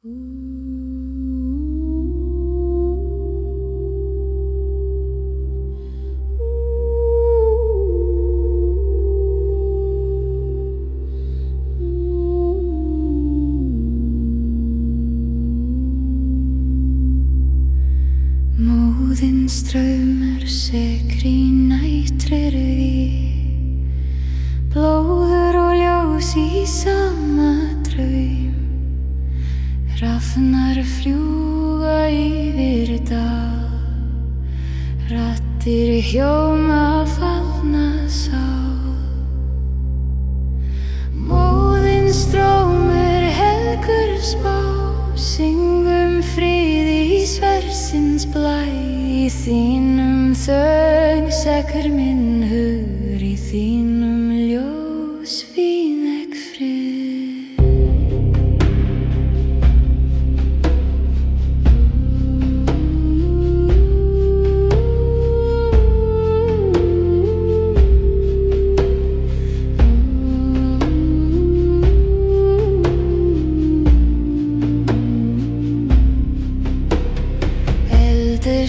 Móðinn straumur sekr í nætrir víg, blóður og ljós í sama draum. Rafnar fljúga yfir dal, raddir hljóma fallna sál. Móðinn straumur helgur spá, syngum frið í sversins blæ. Í þínum þögn sekkur minn hugur, í þínum ljós fínegg frið.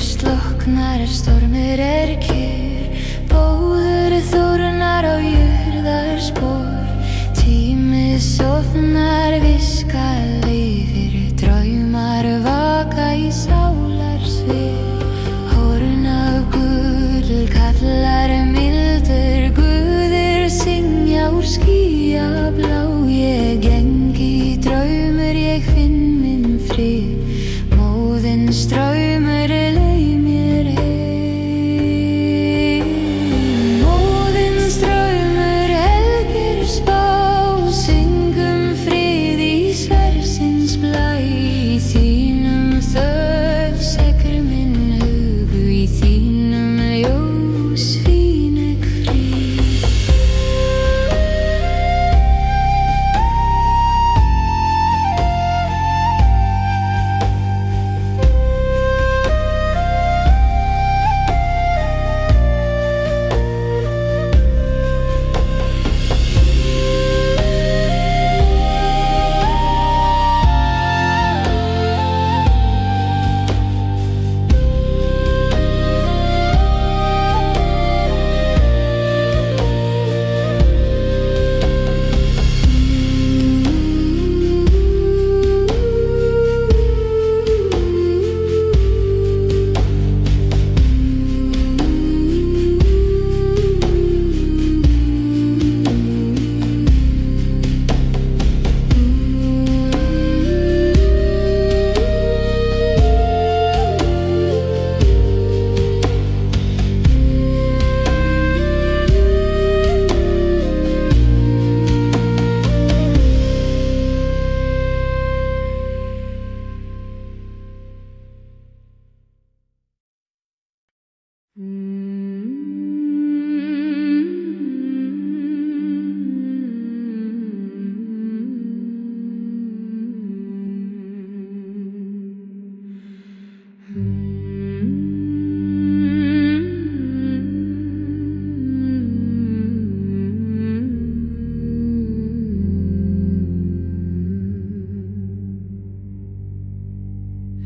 Sloknar stormur kyrr, bóður þórnar á jörðar spor. Tími sofnar, viska lifir, draumar vaka í sálar svið. Horn af gull kallar mildur, guðir syngja úr skýja blá. Ég geng í draumur, ég finn minn frið, móðinn straumur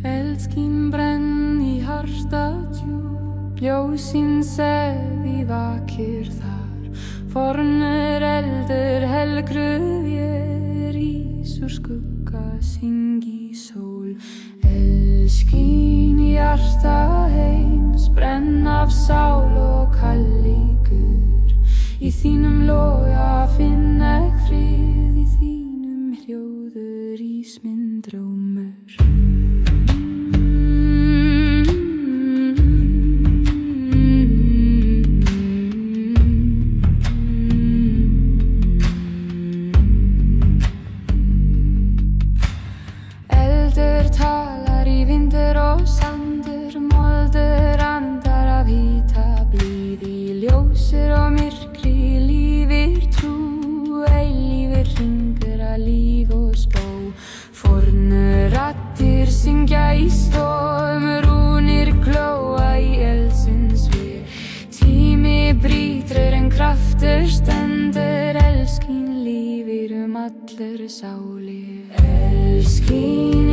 Eldskín brenn í hjartadjúp, ljósin seði vakir þar. Fornur eldur helgröfjör, ís úr skugga syngi sól. Eldskín í hjarta heims, brenn af sál og kalligur. Í þínum loga finn ek frið, í þínum hljóður ís minn drómur. Syngja í storm, rúnir glóa í eldsins við. Tími brýtur en kraftur stendur, elskín lífir allar sálir. Elskín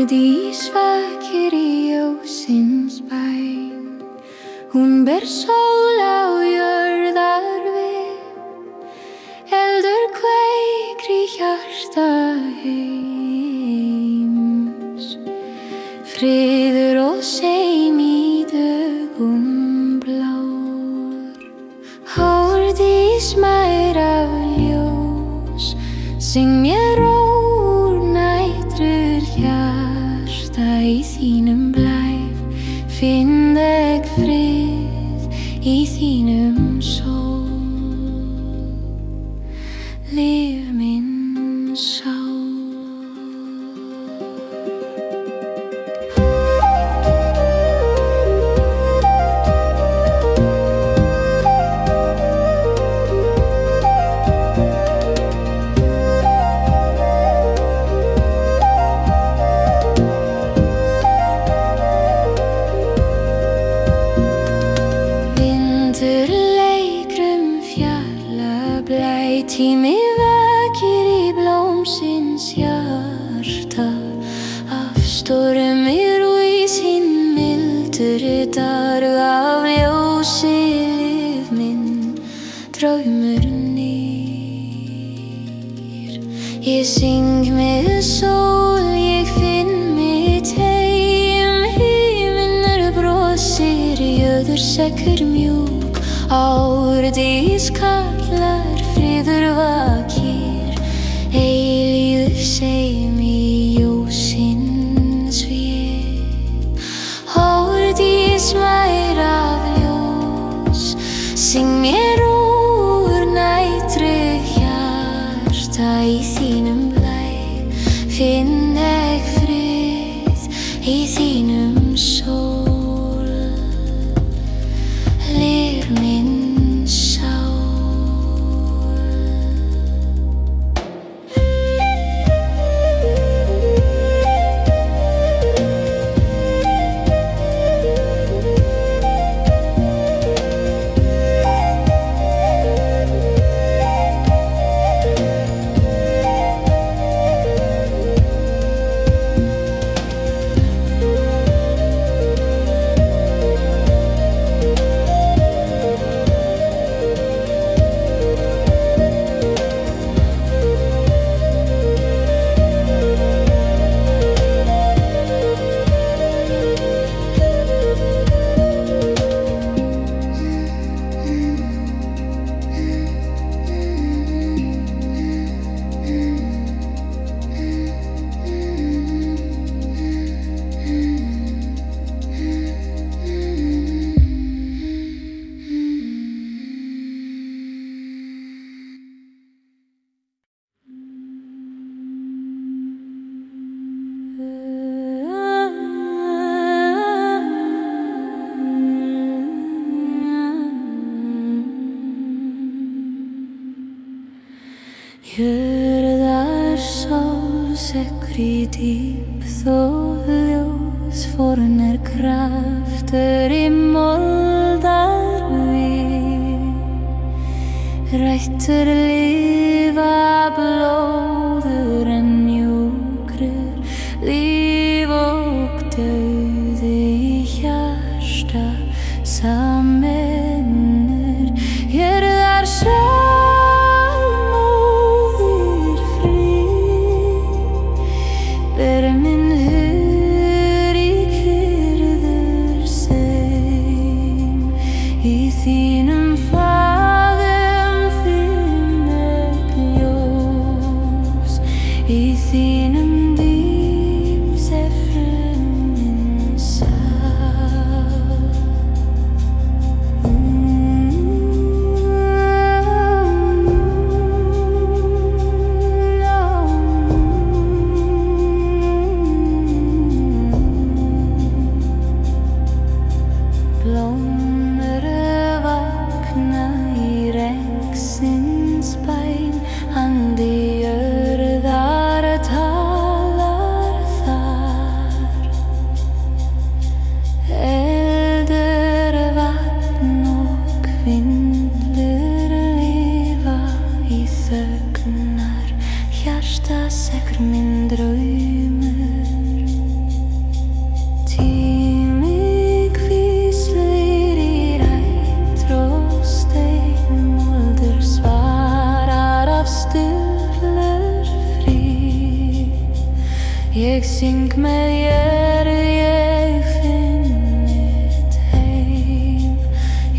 Árdís vakir í ljósins bæn, hún ber sól á jörðar við, eldur kveikir í hjarta heims, friður og seim í dögum blár. Árdís mær af ljós, syng mér úr nætur hjarta, í þínum blæf finn ég frið, í þínum sól, líf minn sál. Tími vakir í blómsins hjarta, af stormir og í sín mildur dag, af ljósi líf minn draumur nýr. Ég syng með sól, ég finn mitt heim, himinnur brosir, jöður sekkur mjúk, Árdís kallar, friður vakir, eilíður seim í ljósins svip. Árdís mær af ljós, syng mér úr nætru hjarta, í þínum blæ finn ég frið, í þínum sól, líf minn sál. Jörðarsól sekkur í dýp, þó ljós fornar kraftur í moldar við, rættur lifa blóður en mjúkrur, líf og dauði í hjarta samennur. Jörðarsól þínum faðum finn ég ljós, í þínum dýp sé frumin sál. Blómur vakna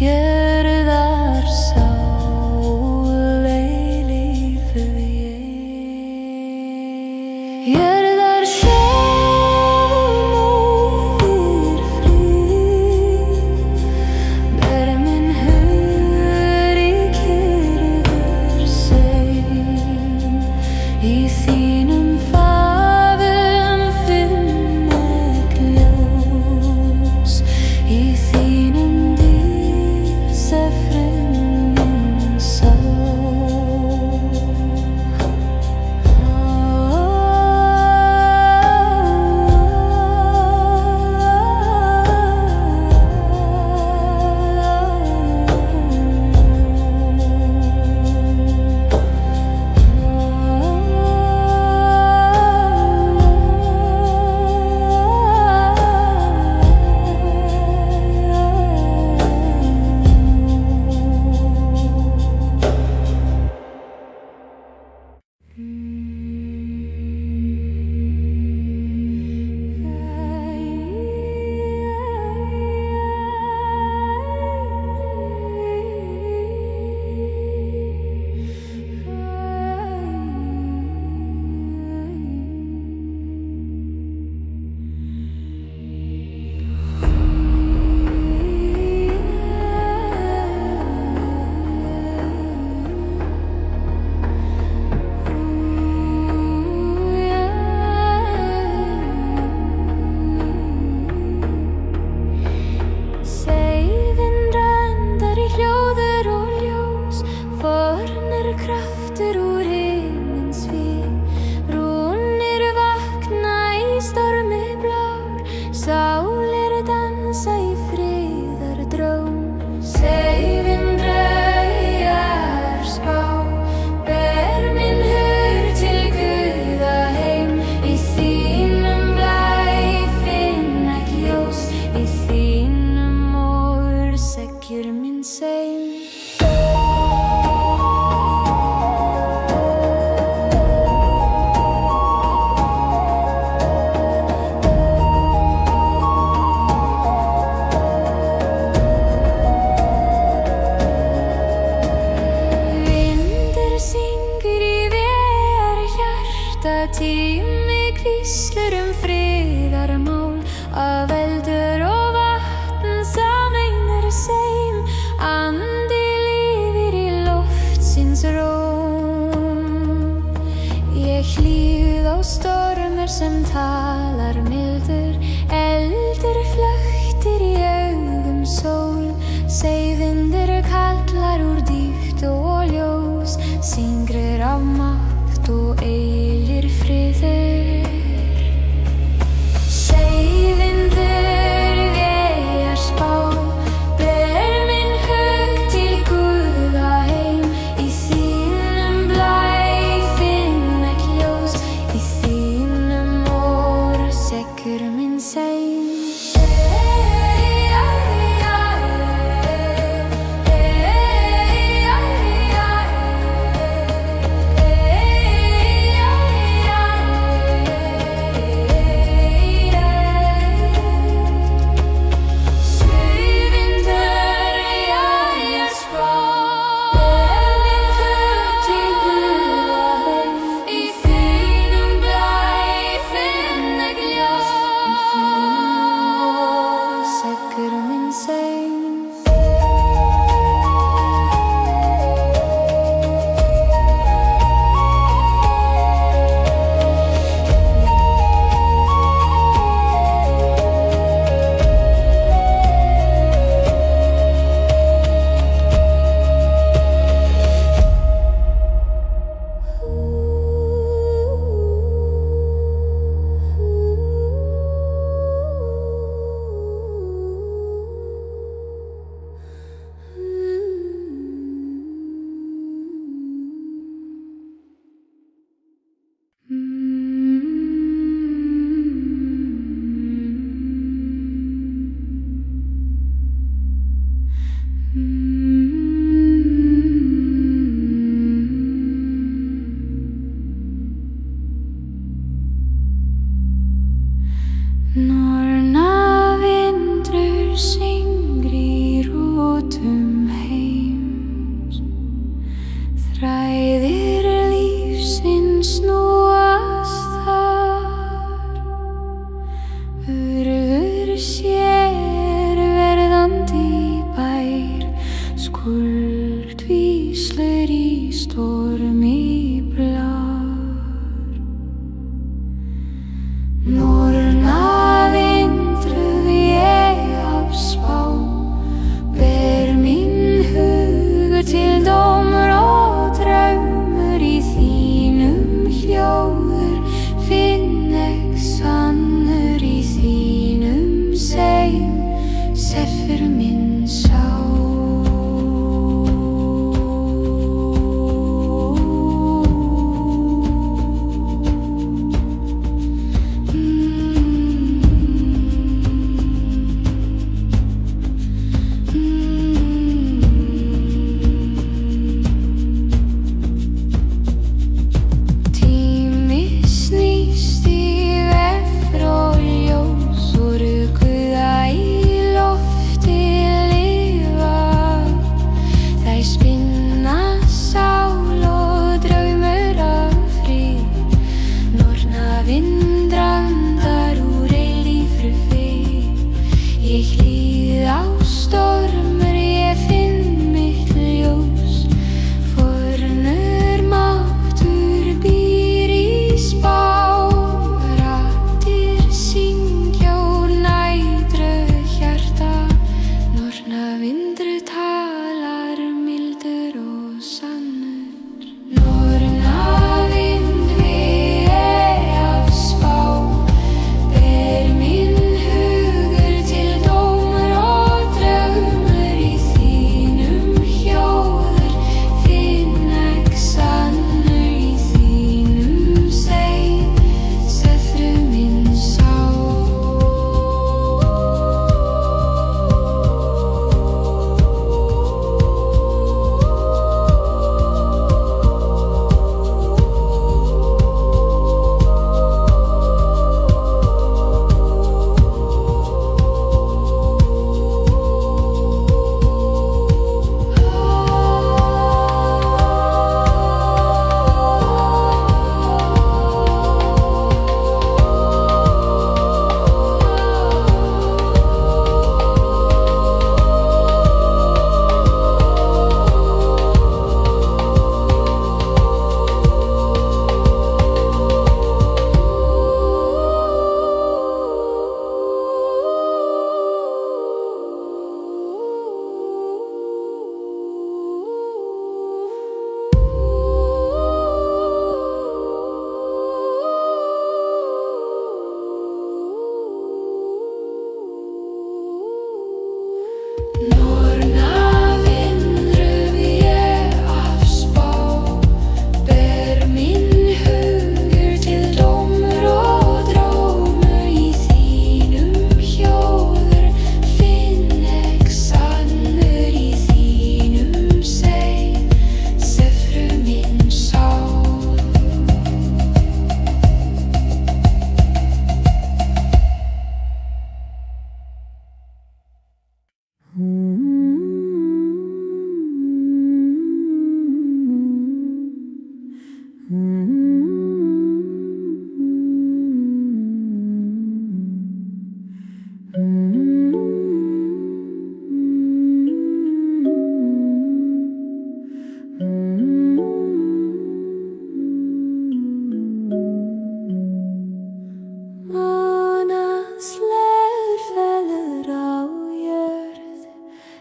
Jörðar sál eilífu ég. Jörðar sál móðir frið, ber minn hugur í kyrrðar sein. Í þínum faðum finn ek ljós, í þínum dýpsefrunnin sál. Kraftur úr himins við, rúnir vakna í stormi blár, sálir dansa í friðardróm. Seifin draugar spá, ber minn hug til Guða heim. Í þínum blæ finn ek ljós, í þínum mór seggjur minn seim. Tími hvíslur friðarmál, af eldur og vatn sameinar seim. Andi lifir í loftsins róm. Ég hlýð á stormur sem talar mildur, eldur flöktir í augum sól. Seifindur kallar úr dýpt og ljós, syngrir af makt og eilir friður. Seifindur vegar spá, ber minn hug til Guða heim. Í þínum blæ finn ek ljós, í þínum mór seggur minn seim. Norna vindrur syngr í rótum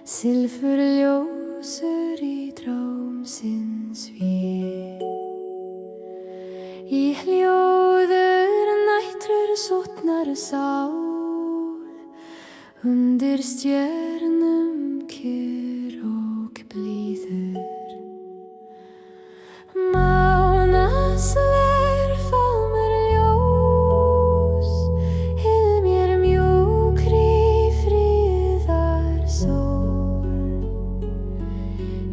Silfurljósur í drámsins vél. Í hljóður nættur sotnar sál, undir stjörnum kyrr og blíður. Mánasler faðmur ljós, hilmir mjúkri friðarsól.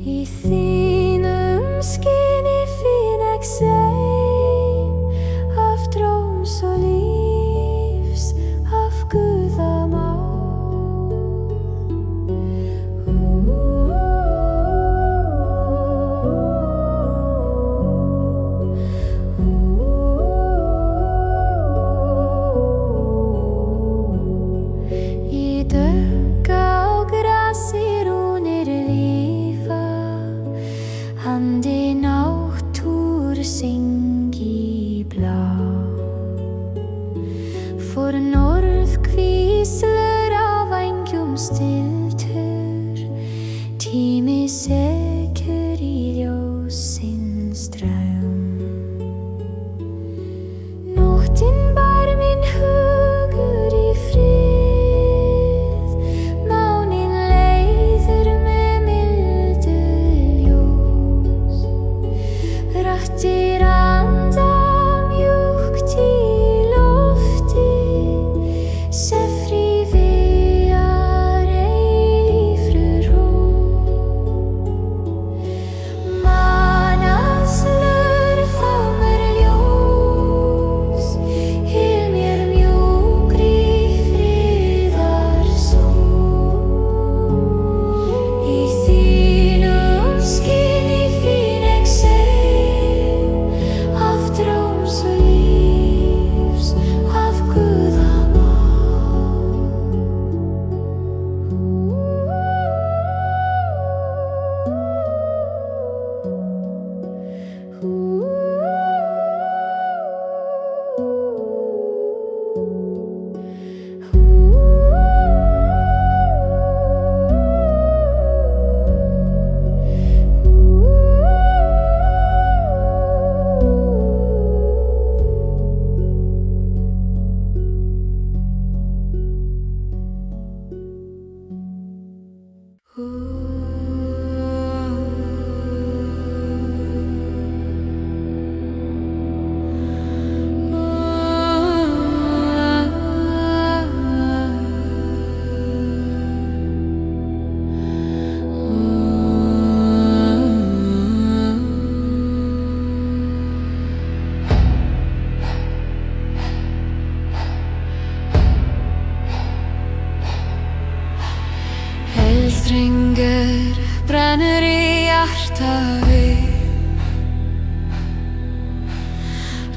Í þínum skini finn ég sein af dróms og lífs, af guðamál. For norðkvíslur af vængjum stilltur, tími sekur í ljósins draum. Nóttin bar minn hugur í frið, mánin leiðir með mildu ljós. Raddir anda mjúkt í lofti, sefri vegar eilífri ró. Manaslur faðmur ljós, hilmir mjúkri friðarsól. Í þínum skini finn ég sein af dróms og lífs, af guðamál. Eldringur brennur í hjarta við,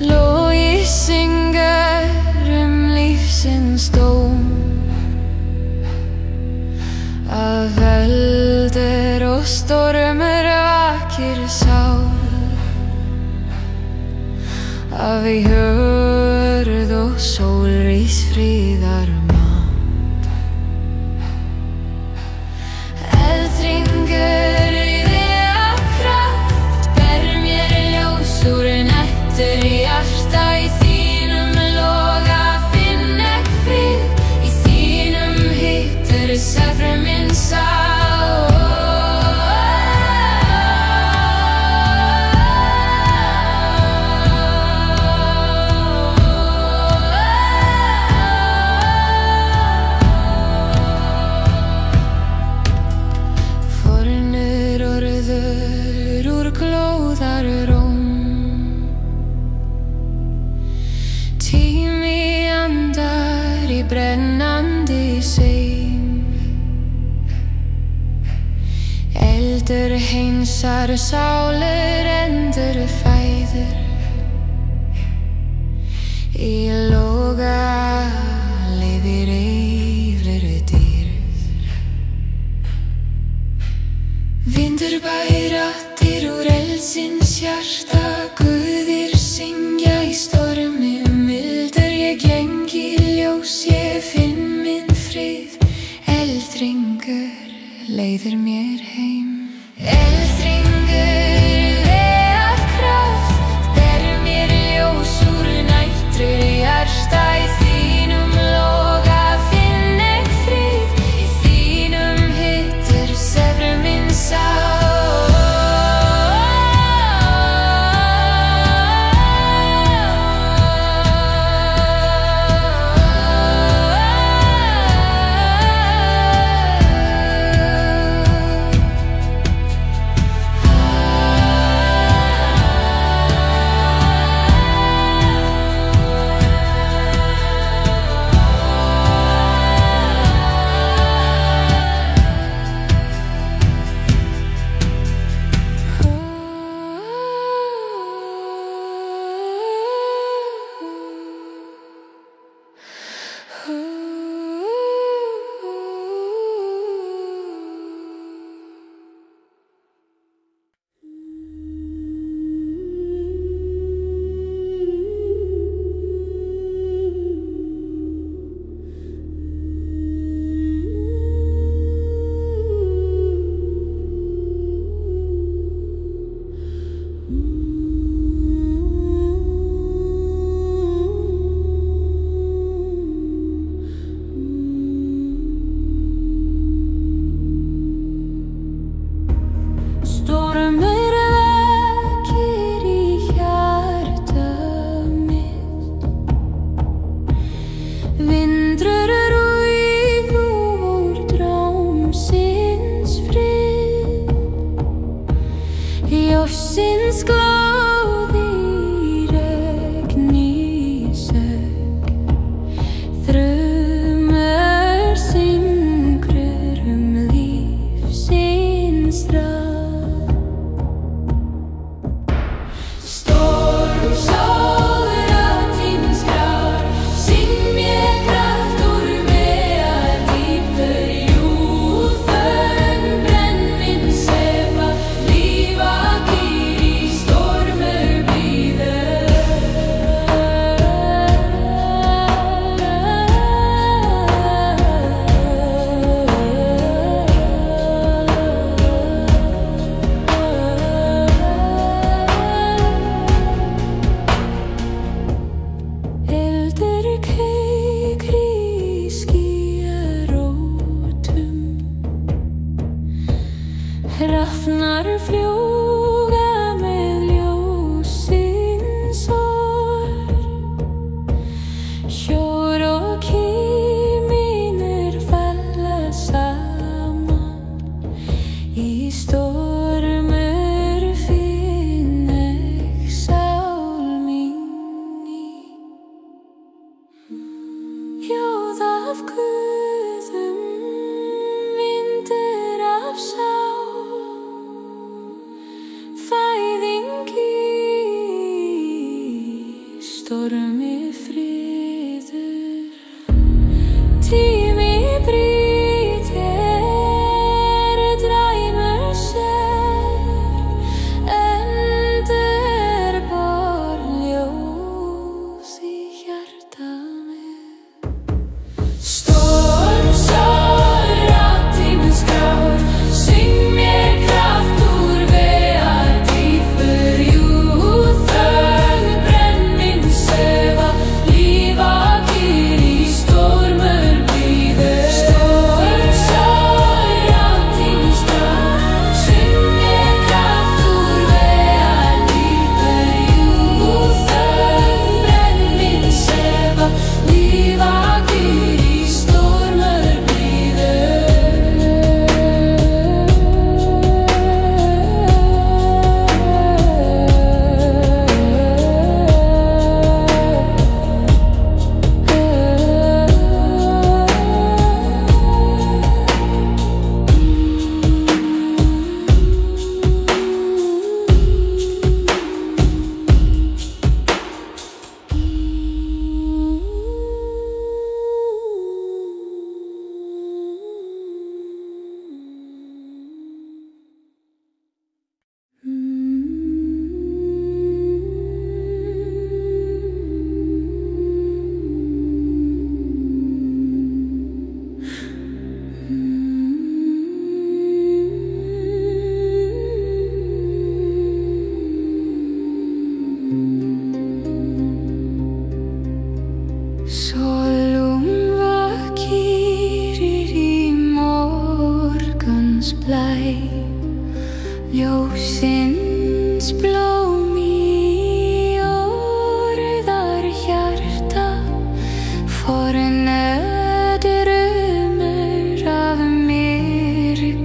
logi syngur lífsins dóm. Af eldur og stormur vakir sál, af í hörð og sólrís friðar. Brennandi seim, eldur hreinsar sálir, endur fæður. Í loga lifir eilífri dýrð. Vindur bæir raddir úr eldsins hjarta, guðir syngja í stormi mildur. Ég geng í ljós, ég finn minn frið. Eldringur leiðir mér heim. Eldhringur af kraft, ber mér ljós úr nættri hjarta. Í þínum loga finn ég frið, í þínum hittir sefur minn sál. Ljóssins glóð í regni sög, þrumur syngur lífsins ráð. Storm, sól, tímans grár, syng mér kraft úr meðal dýpur, júðfönn brenn minn sefa, lífa hrafnar fljúga með ljósins orð, hjór og kímínir falla saman, í stormur finn ég sál mín í. Ljóð af guðum, vindur af sál, blæ, ljósins blóm í orðar hjarta, fornöðrumur af myrkarsvín,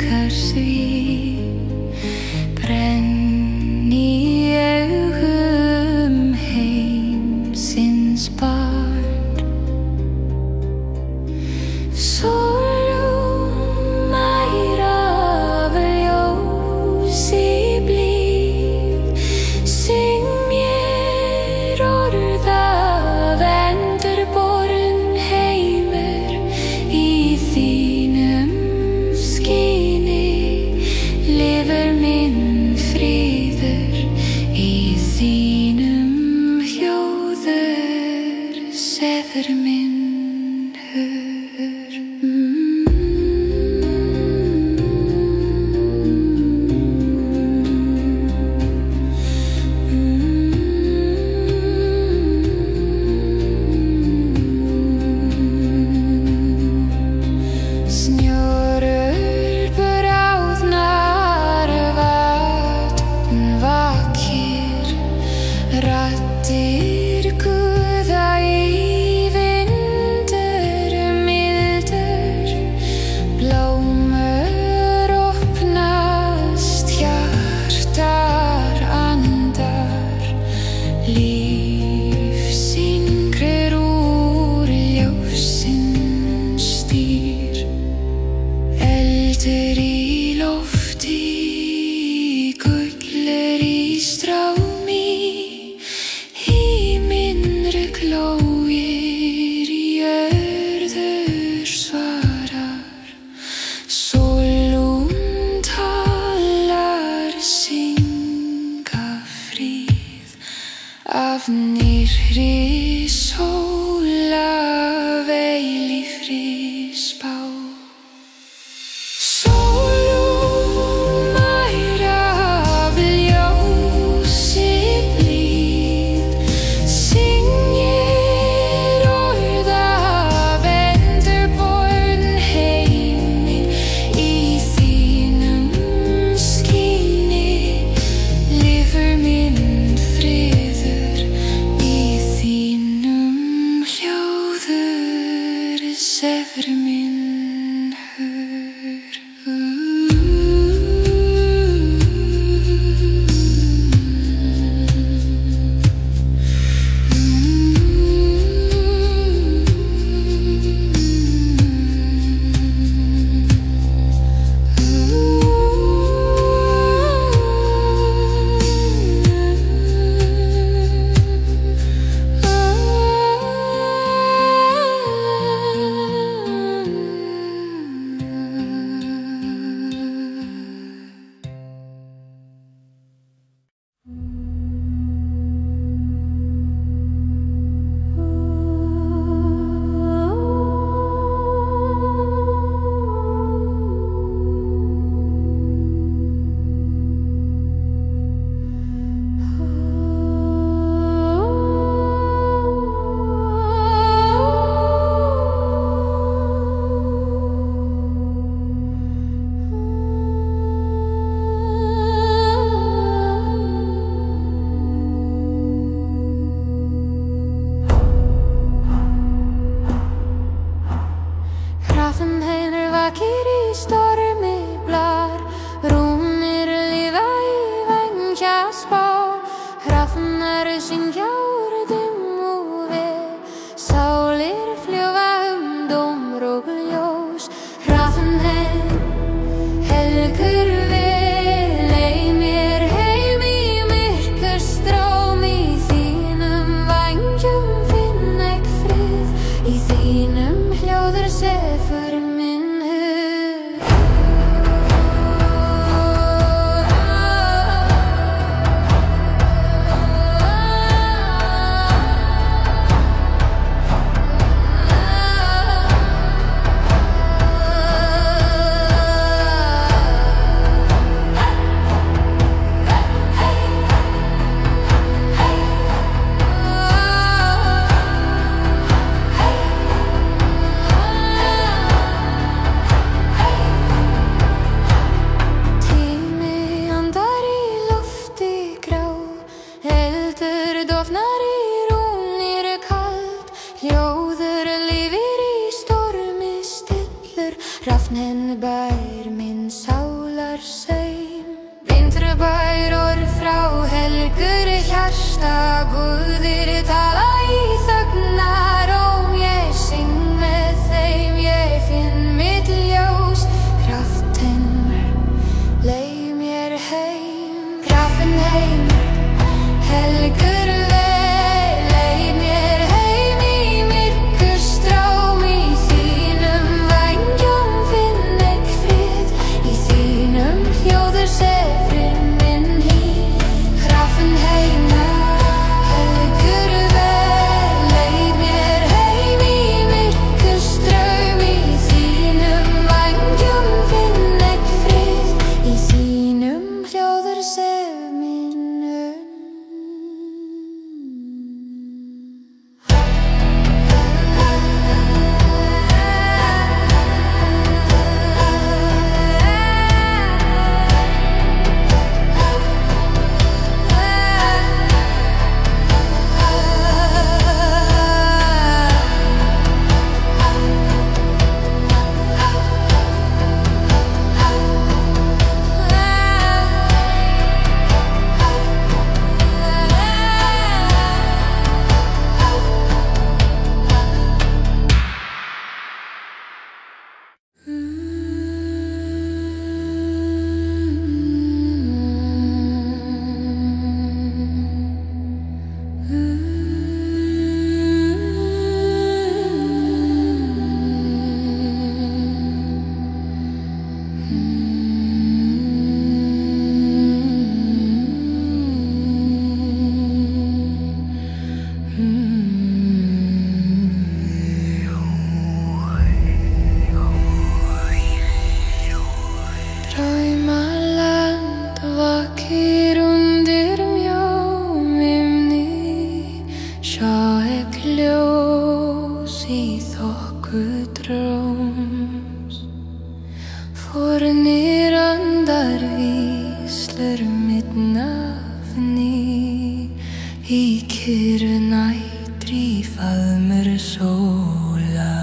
brenn í augum heimsins barn. Sólúmær af ljósi blíð, syng mér orð af endurborinn heimur í þínum skíni, lifir minn fríður í þínum hljóður, sefur minn hugur. Snjórur bráðnar, vatn vakir, raddir guða í vindur mildur, blómur opnast, hjartar andar, lífsýn grer úr ljósins stýr, eldur í lofti, gullur í strámi, himinn glóir, jörður svarar, sólún talar, synga fríð af nýrri sól, af eilífri spá. Sólúmær af ljósi blíð, syng mér orð af endurborinn heimur í þínum skíni, lifir minn friður í þínum var sein. Vindur bæror frá helgur hjarta, Guðir tala í þögnar ég syng með þeim, ég finn mitt ljós. Kraften leið mér heim, kraften heim, helgur leið mér heim í myrkurstróm. Í þínum vængjum finn ég frið, í þínum hljóður sefur minn hý. Kraften heim, helgur leið mér heim í myrkurstróm. Í þínum vængjum finn ég frið, í þínum hljóður sefur minn Draumaland vakir undir mjóum himni, sjá ek ljós í þoku dróms. Fornir andar víslur mitt nafni, í kyrrð nætri faðmur sólar.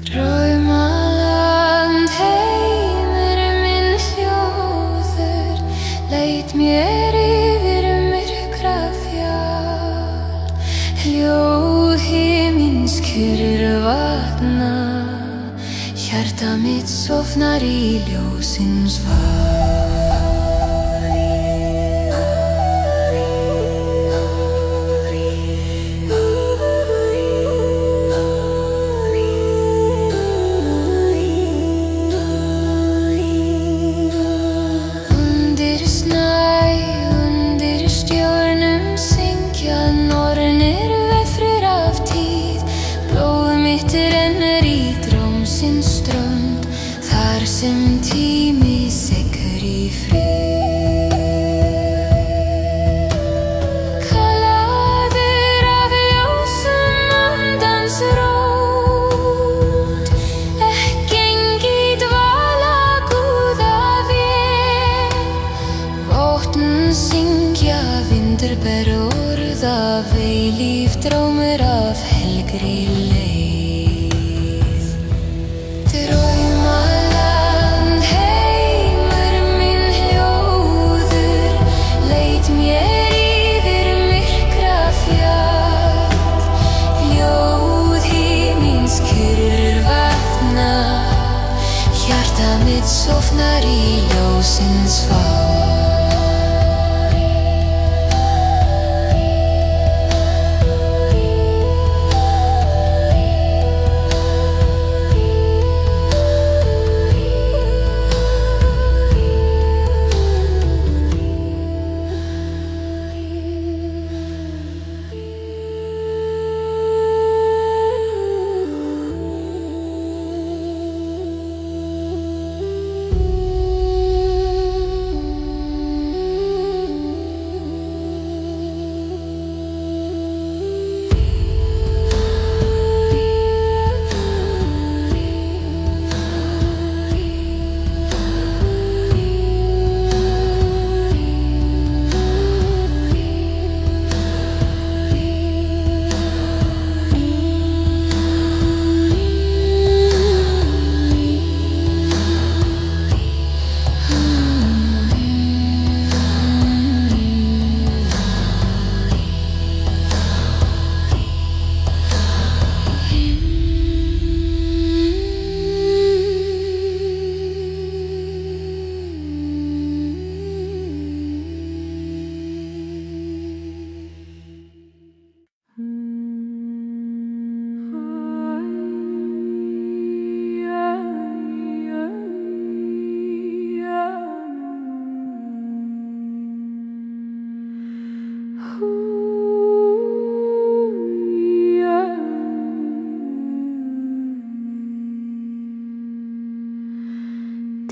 Draumaland heimur minn hljóður, leit mér yfir myrkra fjall. Hljóð himins kyrr vatna, hjarta mitt sofnar í ljósins val. Undir snæ, undir stjörnum syngja nornir veffrur af tíð. Blóð mitt rennur í drómsins strönd, þar sem tími sekkur í frið. Kalaður af ljósum andans rót, gengi dvala Guða vel. Vótn syngja, vindur ber orð af eilíf, drómur af helgri leið. Draumaland heimur minn hljóður, leit mér yfir myrkra fjall. Ljóð himins kyrr vatna, hjarta mitt sofnar í ljósins val.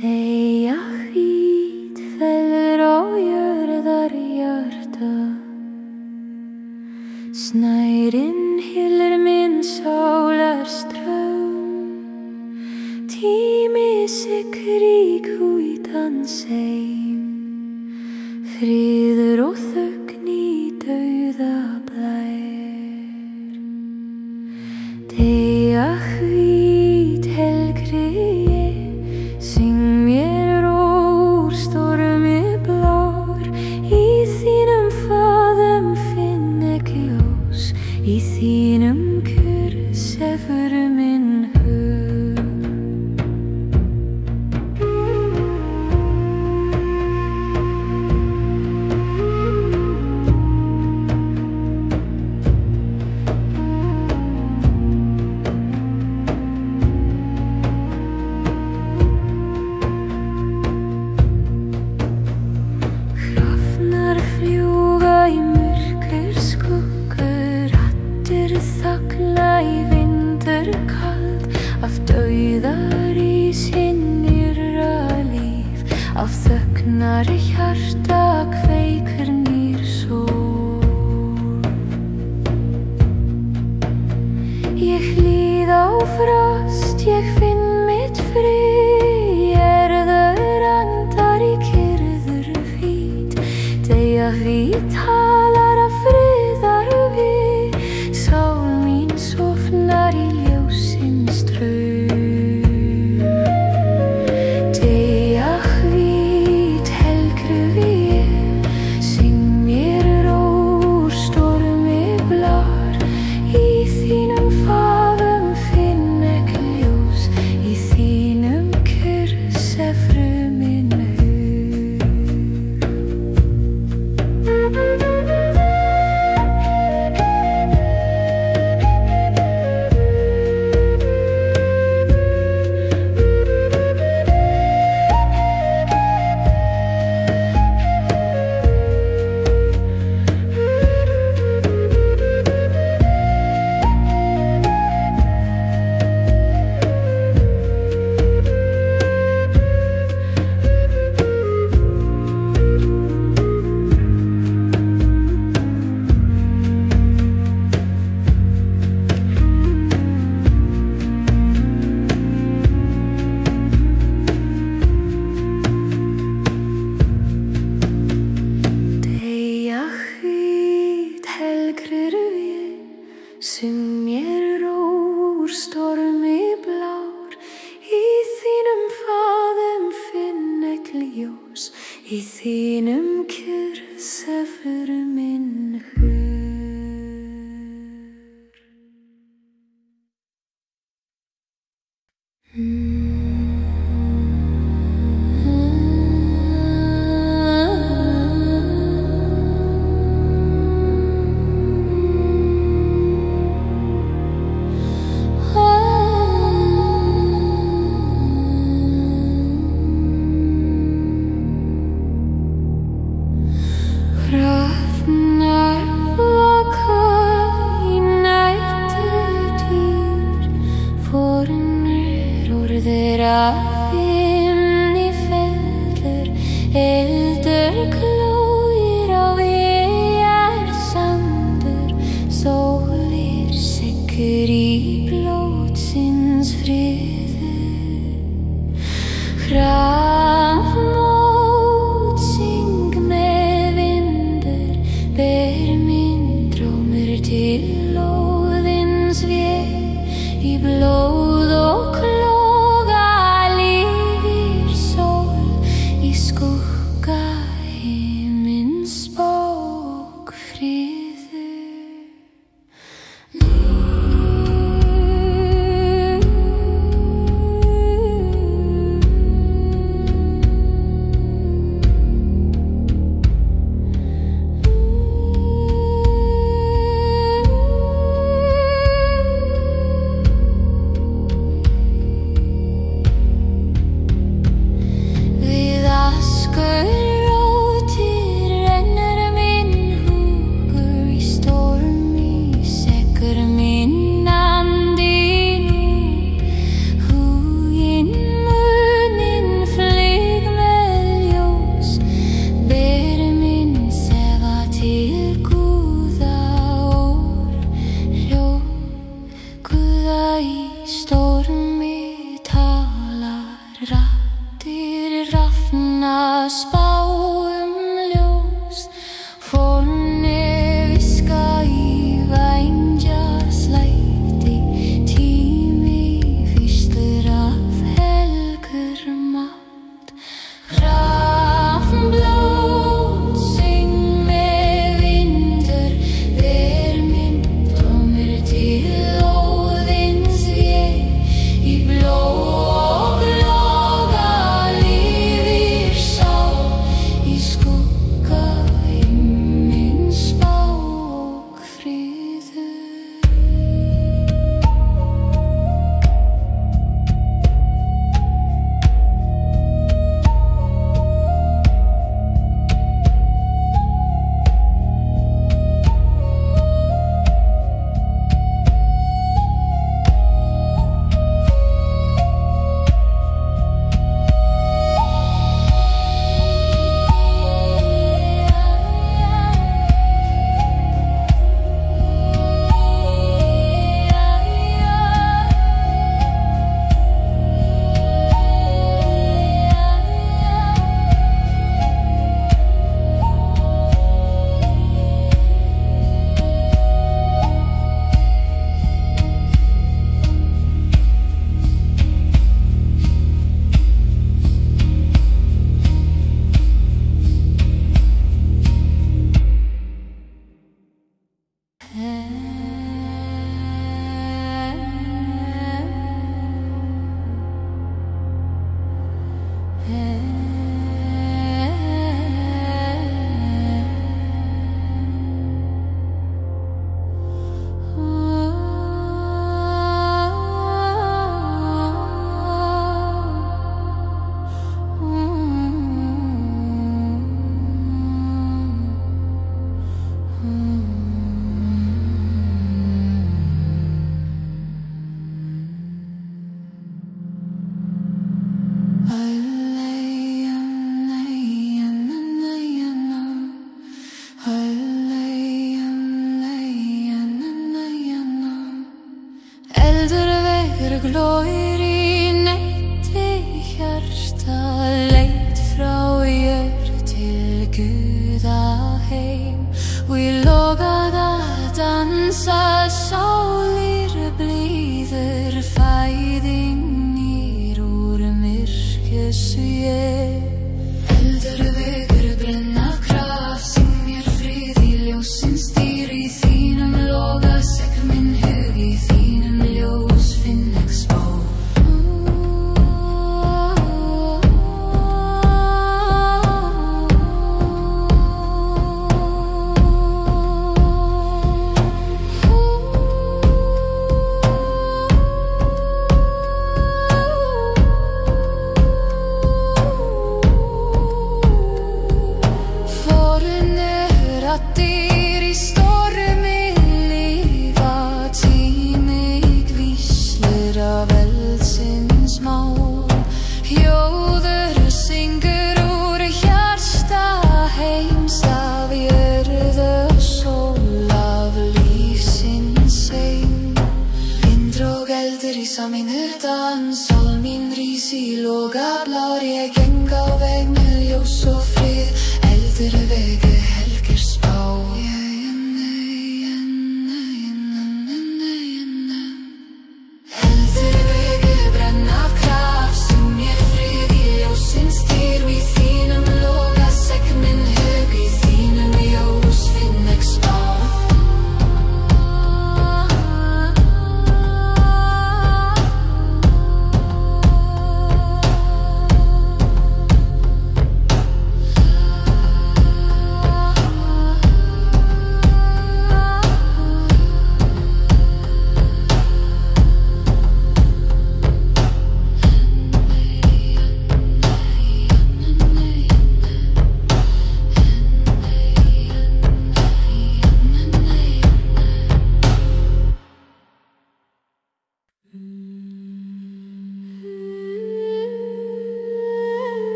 Deyja hvít feður á jörðar hjarta, snærinn hylur minn sálar ström, tími sigr í hvítan seim, friður og þögn í dauða blær. Deyja hvít helgri ég, syng mér úr stormi blár, í þínum faðum finn ek ljós, í þínum kurr sefur minn hug. Hrafnar fljúga í myrkur skuggur, raddir þagna í vindur kald, af dauðarís hinn nýrra líf, af þögnar hjarta kveikir nýr sól. Ég hlýð á frost, ég finn mitt frið, jarðar andar í kyrrður hvít, deyja hvít talar af friðar við, sál mín sofnar í ljósins straum. Deyja hvít helgruð ég, syng mér rór stormi blár, í þínum faðum finn ek ljós, í þínum kurr sefur minn hug. Deyja hvít helgrir við, syng mér rór stormi blár, í þínum faðum finn ek ljós, í þínum kurr sefur minn hug. Hrafnar að spá ljós Fórni viska í vængjarslætti Tími fýstur af helgur mátt Rafnblót syng með vindur Ver minn tómur til óðins ég Í bló og loga lifir sál Í skugga himins spá og friður Eldur vegur glóir í neyti hjarta Leit frá jörð til Guða heim Og í logaða dansa sálir blíður Fæðingnir úr myrkjusvé Eldur vegur brenna kraft Syngir frið í ljósins dýr Í þínum loga sekkur minn hug Í þínum ljós finn ek spó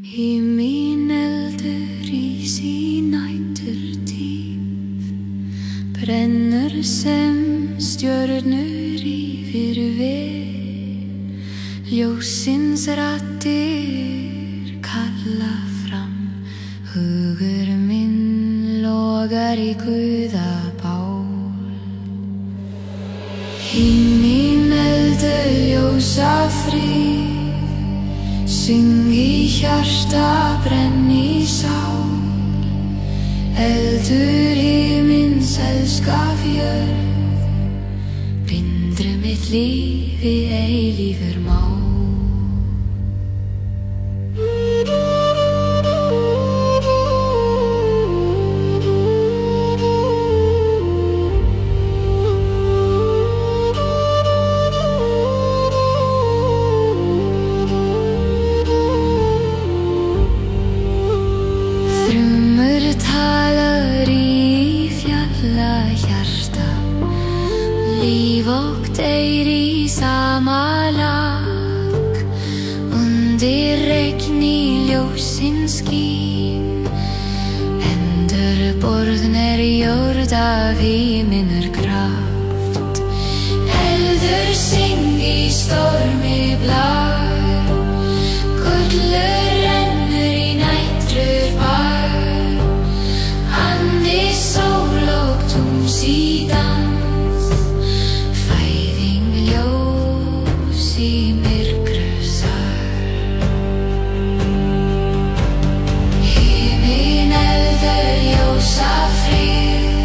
Himinn eldur í sín næturtíð, brennur sem stjörnur yfir við. Ljósins raddir kalla fram, hugur minn logar í guðabál. Himinn eldur ljósa frið, syng í hjarta, brenn í sál. Eldur himins elska fjörð, bindru mitt líf í eilífur mál. Talar í fjalla hjarta, líf og deyr í sama lag. Undir regni ljósins skín, endurborðnir jörð af himinar kraft. Eldur syng í stormi blár, gullur rennur í nætur bar. Í dans, fæðing ljós í myrkru sár. Himinn eldur ljósa frið,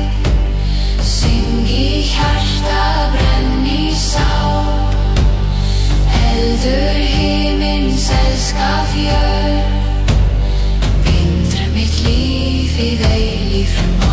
syng í hjarta, brenn í sál. Eldur himins elska fjörð, bindru mitt líf í eilífur mál.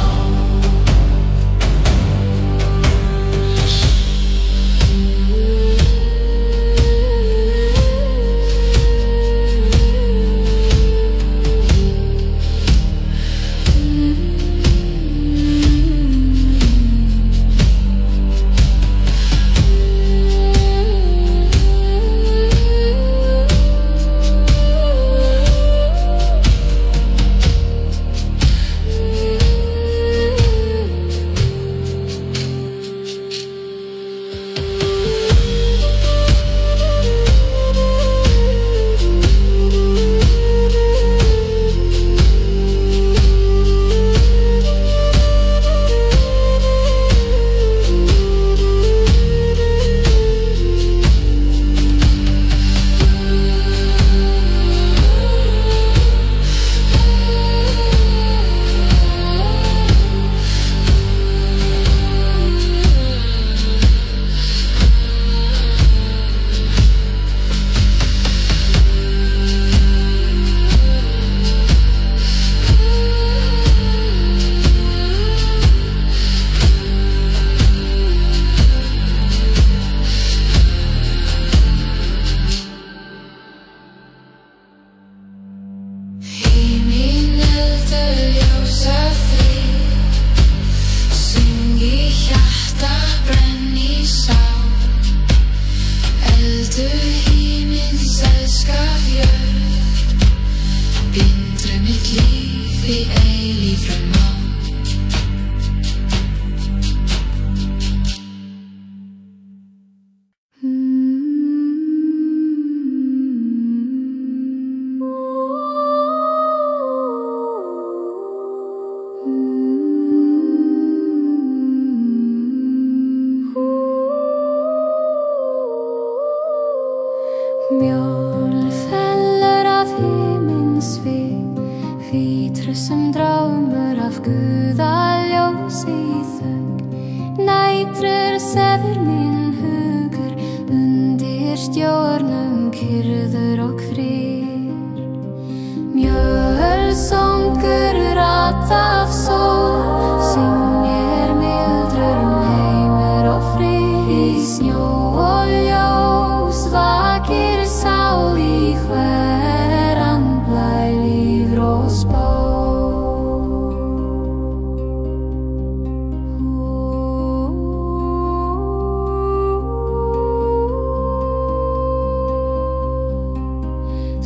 Mjól fellur af himins svið, hvítru sem drámur af guðaljósi í þögn. Nætur sefur minn hugur, undir stjórnum kyrrður og frýr. Mjöl songur rata af sól, syngir mildrur heimur og frið. Í snjó og ljós vakir sál í hver andblæ lífr og spól.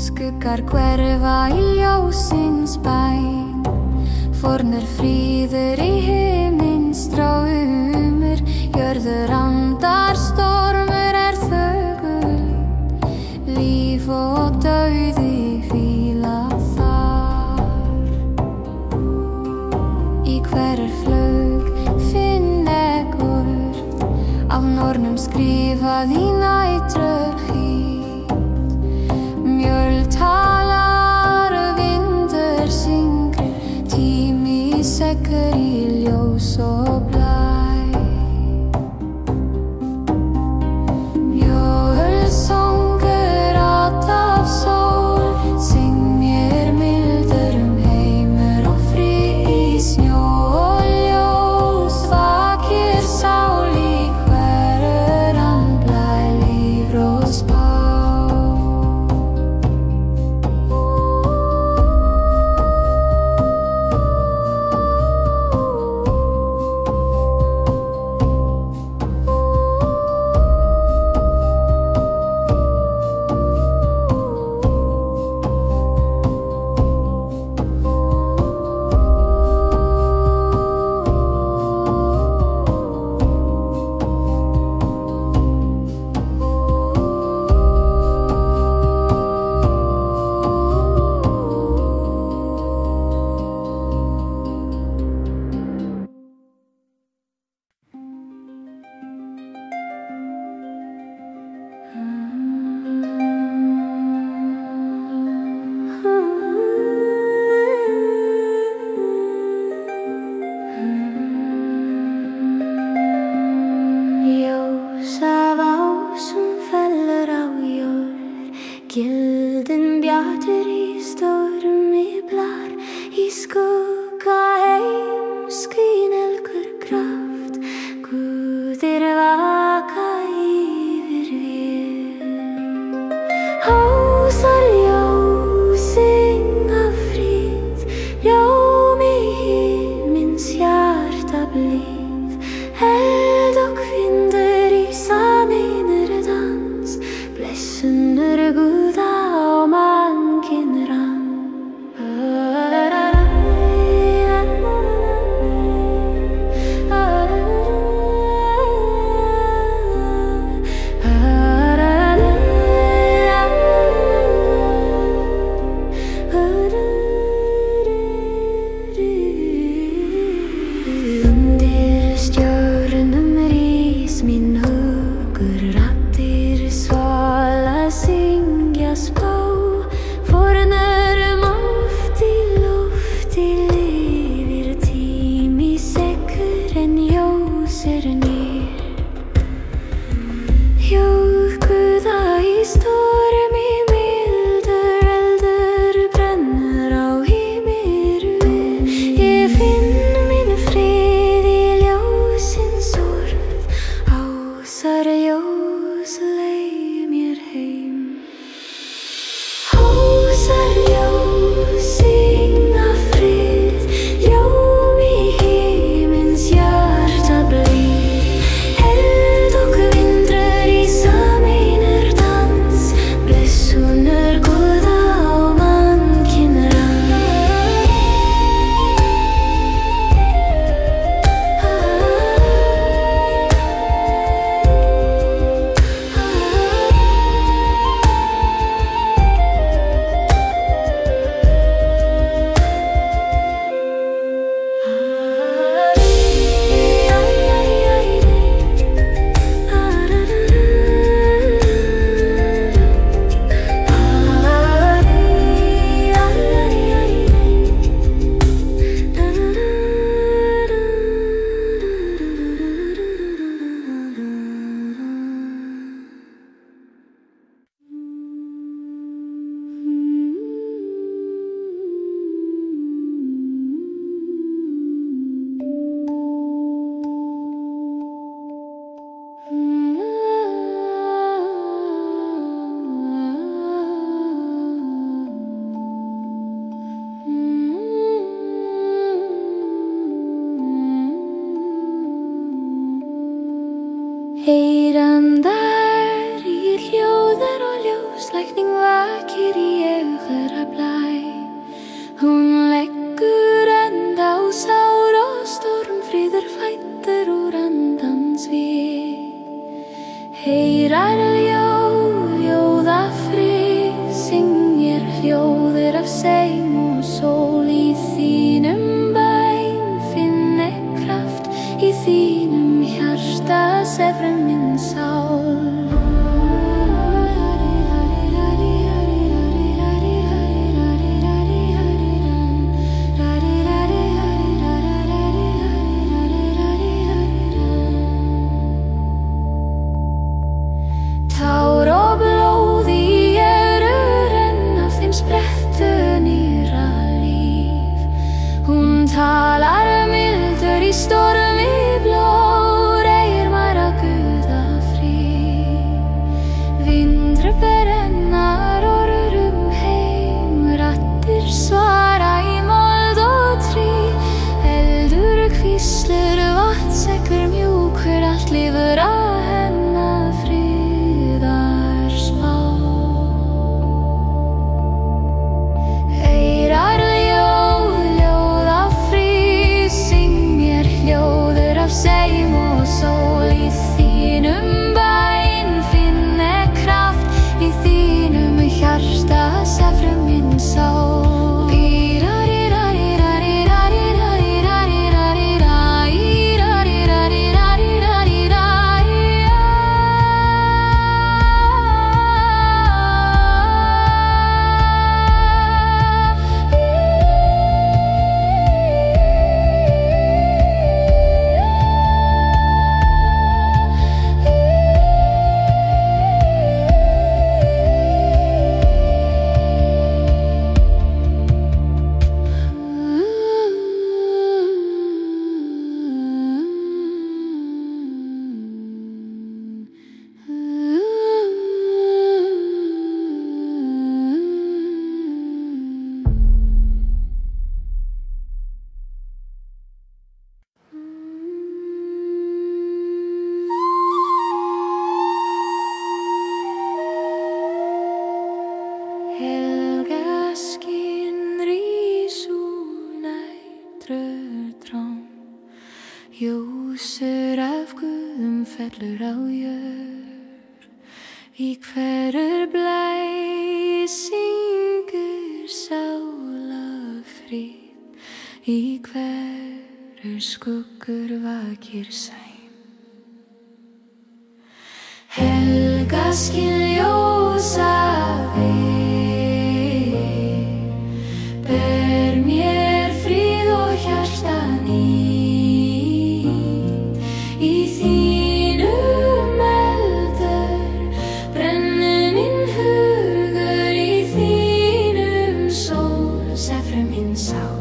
Skuggar hverfa í ljósins bæn, fornir fríður í himins stráumur, jörður andar stormur þögul, líf og dauði hvíla þar. Í hverri flaug finn vort, af nornum skrifað í næturhít. Mjöl talar, vindur syngir, tími sekkur í ljós og blæ. Jólsongur af sól, syng mér mildur heimur og frí, snjó og ljós, vakir sál í hverur andblæ, lífróðsbá. Gildin bjartur í stormi blar, í skugga heims skín elgur kraft, Guðir vaka yfir vér. Hása ljós, syngja frið, ljóm í himins hjarta blíð, eld og vindur í sameinir dans, blessunur Guð á mannkinn rann. Undir stjörnum rís mín hugur, raddir svala syngja spá, fornar lofti lifir, tími sekkur en ljós nýr. Guða í stormi mildur, eldur brennur á himir við. Ég finn minn frið í ljósins orð, ásar ljós leið mér heim. Hásar sól í þínum bæn finn ég kraft í þínum hjarta sefrar minn sál Tár og blóð í eyru renna af þeim sprettu nýra líf Hún talar mildur í stormi blóð reir mæra Guða fríð Vindröpur ennar orður heim rattir svara í mold og trí eldur hvíslur vatnsekkur mjúkur allt lifur að hennar friðarspá Eyrar ljóð, ljóð af frið syng mér hljóður af seim og sól í þínum bæn finn ég kraft í þínum hjarta sefrar minn sál Helgaskinn rís úr næturtrám Ljósur af Guðum fellur á jörð Í hverur blæ syngur sálafrið Í hverur skuggur vakir sæm Helgaskinn ljósa ber mér frið og hjarta nýtt Í þínum eldur brennur minn hugur Í þínum sól sefrar minn sál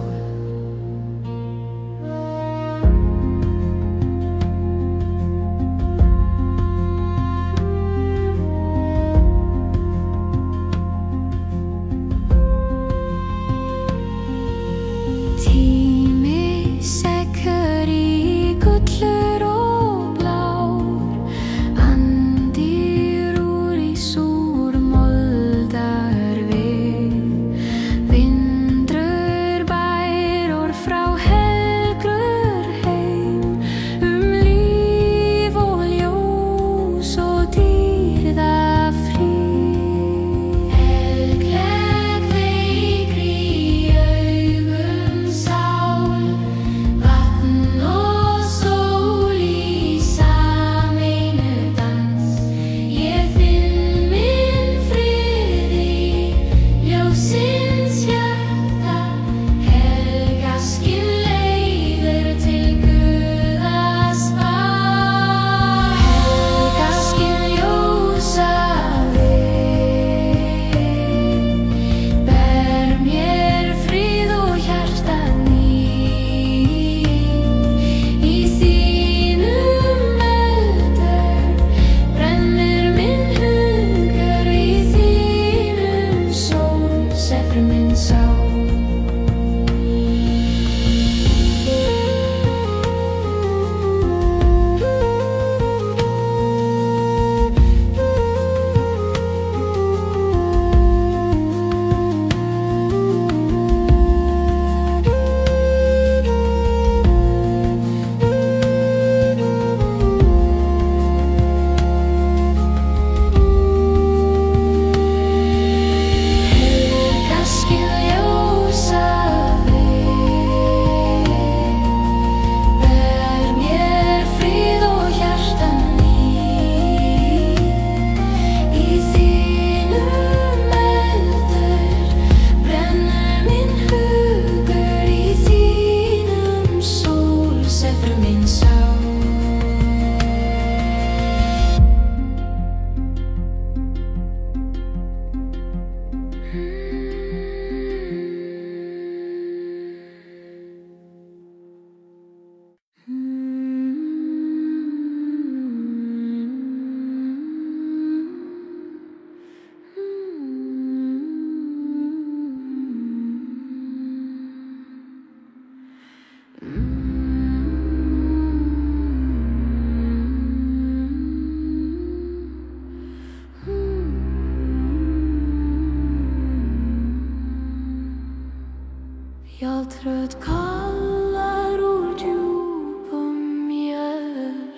Fjalltröð kallar úr djúpum jörð,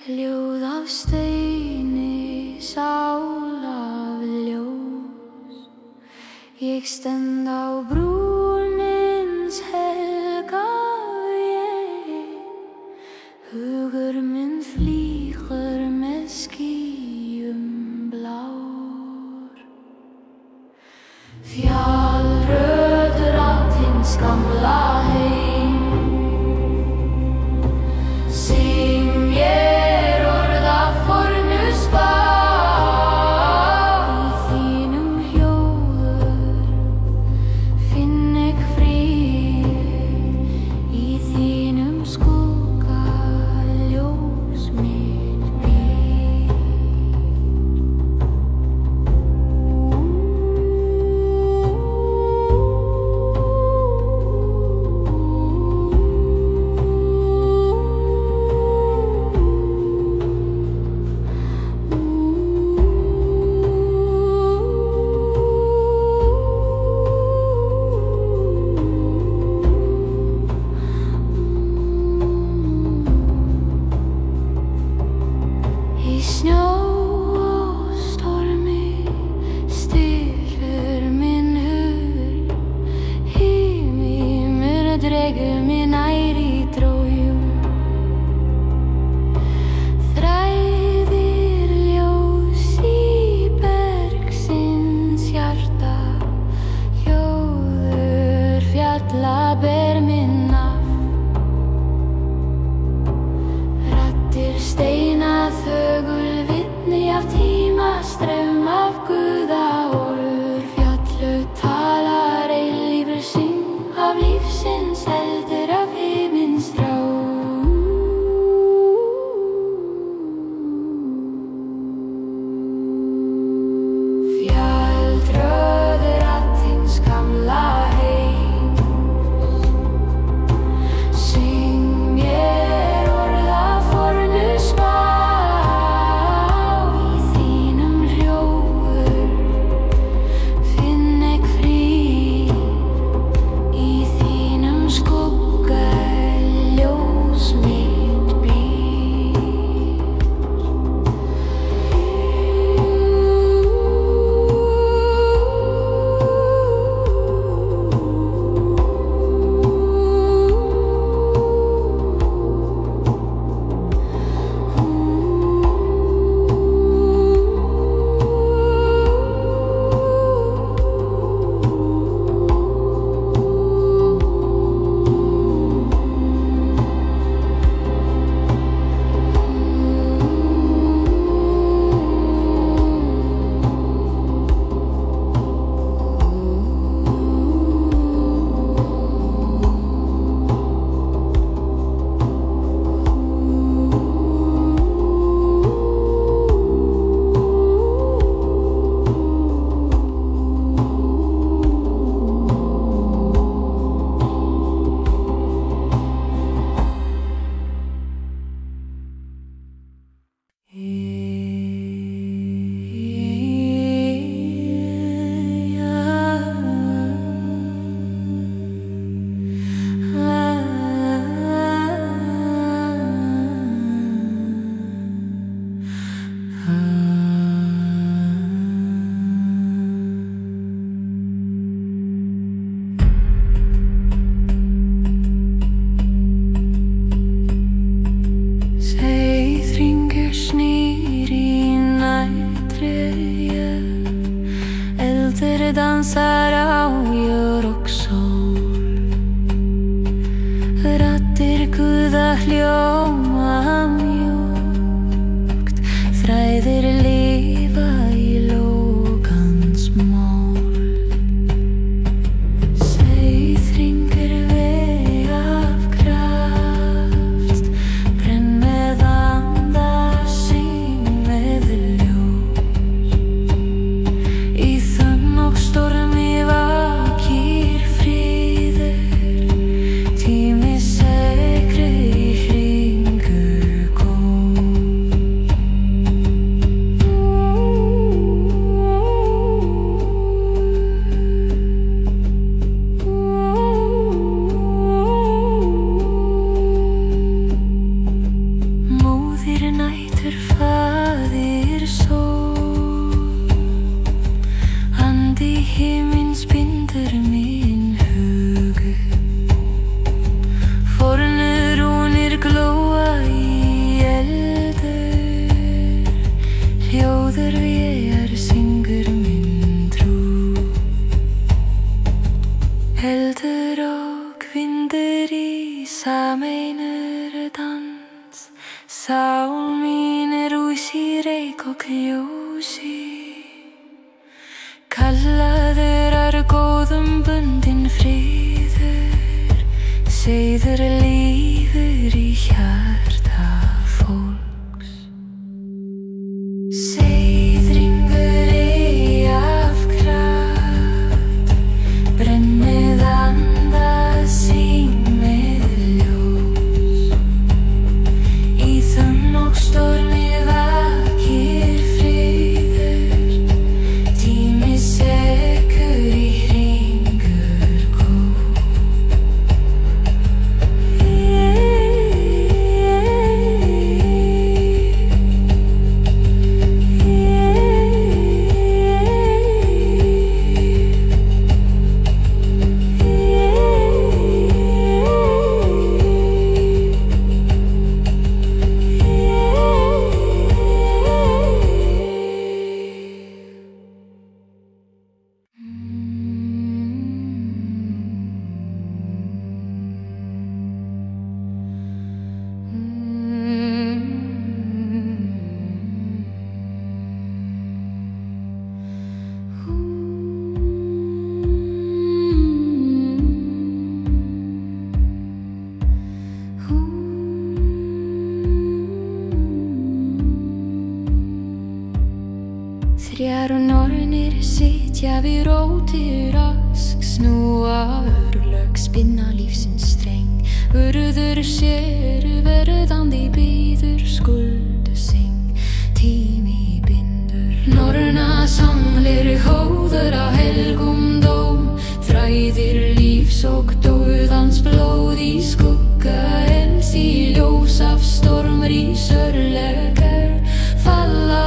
ljóð af steini, sál af ljós. Ég stend á brúnins helga vegi, hugur minn flýgur með skýjum blár. Fjallröður átt hins gamla heim, syng mér orð af fornusbá. Í þínum hljóður finn ég frið, í þínum skugga ljós mitt býr. Í snjó og stormi stillur minn hugur, himinn dregur mig nær í drójum. Þræðir ljós í bergsins hjarta, hljóður fjalla ber minn nafn. Raddir steina þögul vitni af tíma, straum af guða orð. Fjallið talar eilífur syng af lífsins heldur af himins þrá. Fjallröður átt hins gamla heims, syng mér orð af fornusbá. Í þínum hljóður finn ég frið, í þínum skugga ljós mitt býr. Seiðhringur snýr í nættri jörð, eldur dansar á jörð og sól. Raddir guða hljóma mjúkt, þræðir lifa í logans mól. Seiðhringur veg af kraft, brenn með anda, syng með ljós. Í þönn og stormi vakir friður, tími segri í hring því himins bindur minn hugur. Fornir rúnir glóa í eldur, hljóður véjar syngur minn trú. Eldur og vindur í sameinur dans, sál mín rús í reik og ljósi. Kallaður góðum bundinn friður, seiður lífur í hjarta fólks. Seiðringur af kraft, brennið andað símið ljós. Í þunn og stormi vakir friður, tími sekur í hringur góð. Þrjár og nornir sitja við rótir ask, snúa örlög, spinna lífsins streng. Urður sér verðandi bíður, skuldu syng, tími bindur. Norna sanglir hóður á helgum dóm, þræðir lífs og dauðans blóð í skugga elds, í ljós af stormrís örlögar falla.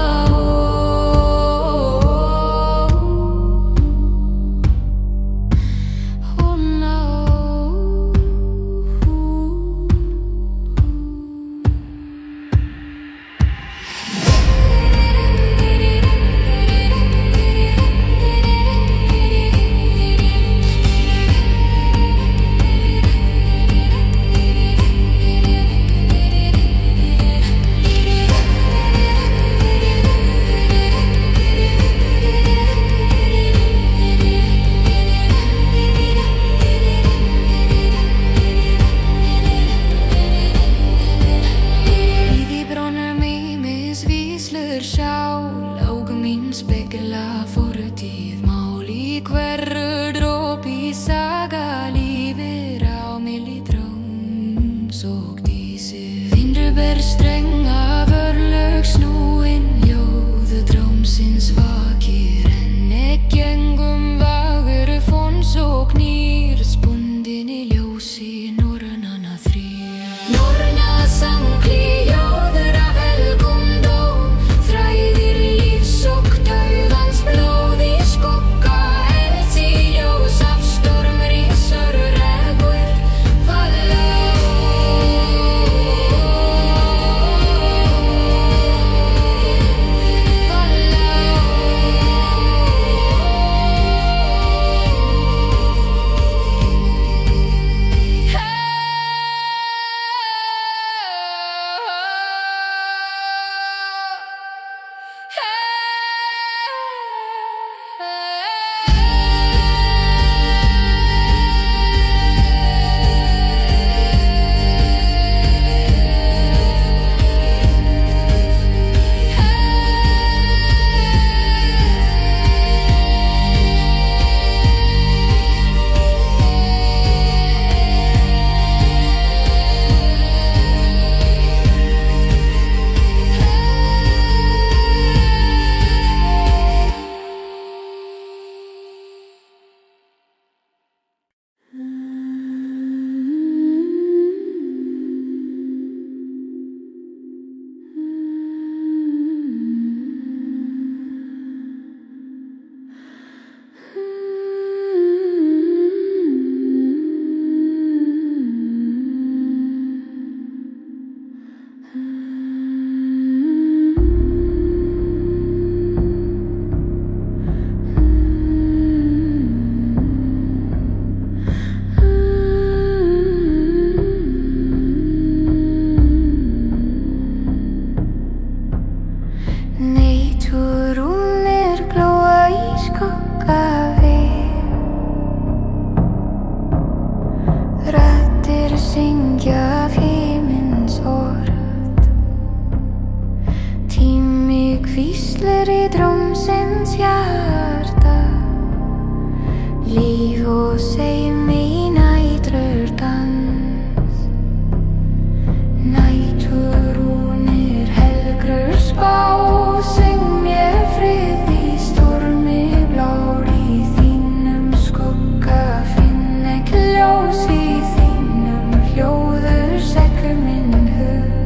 Situr í drómsins hjarta Líf og seim í nætrur dans Næturrúnir helgrur spá Syng mér frið í stormi blár Í þínum skugga finn ekki ljós Í þínum hljóður sekkur minn hug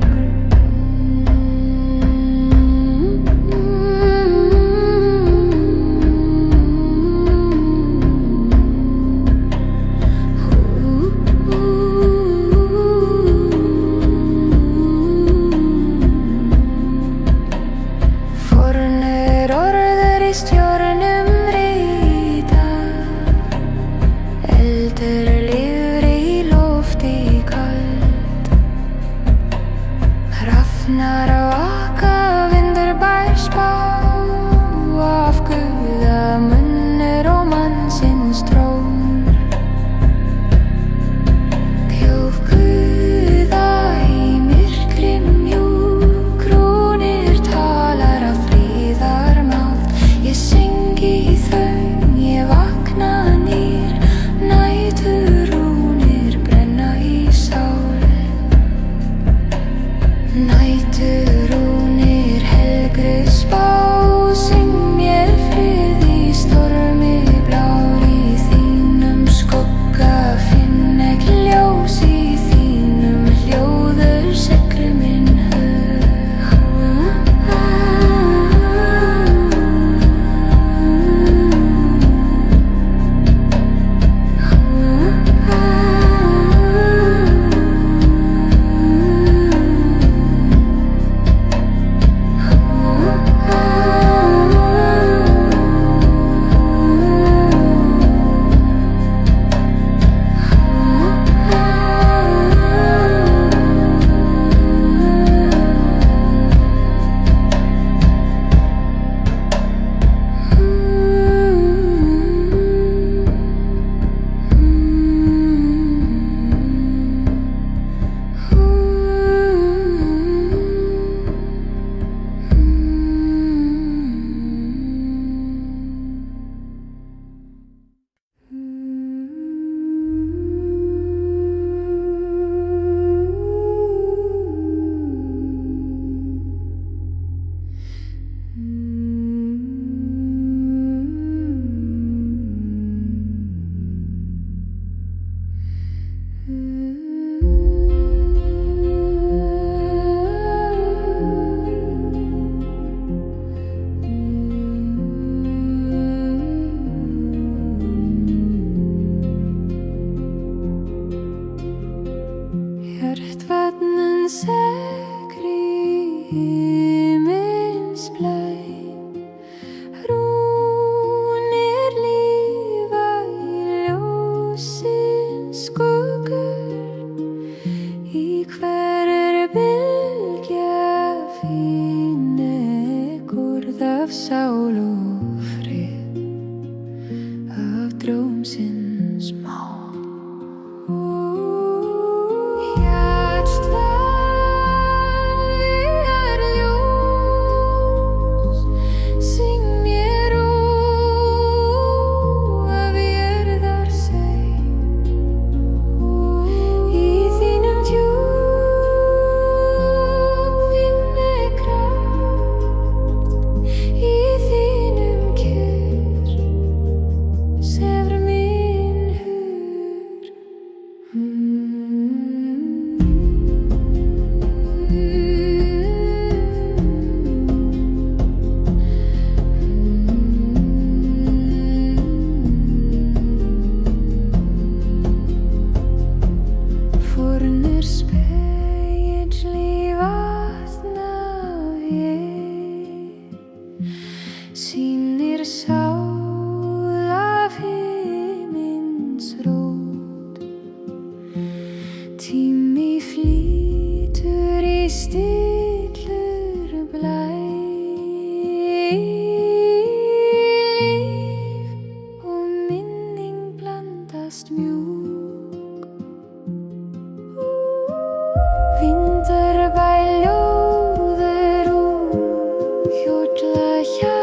Vindur bæljóður úr hjóla hjá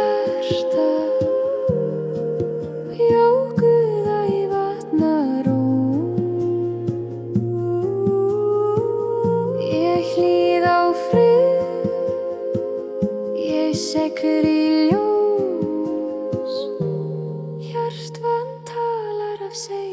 of sig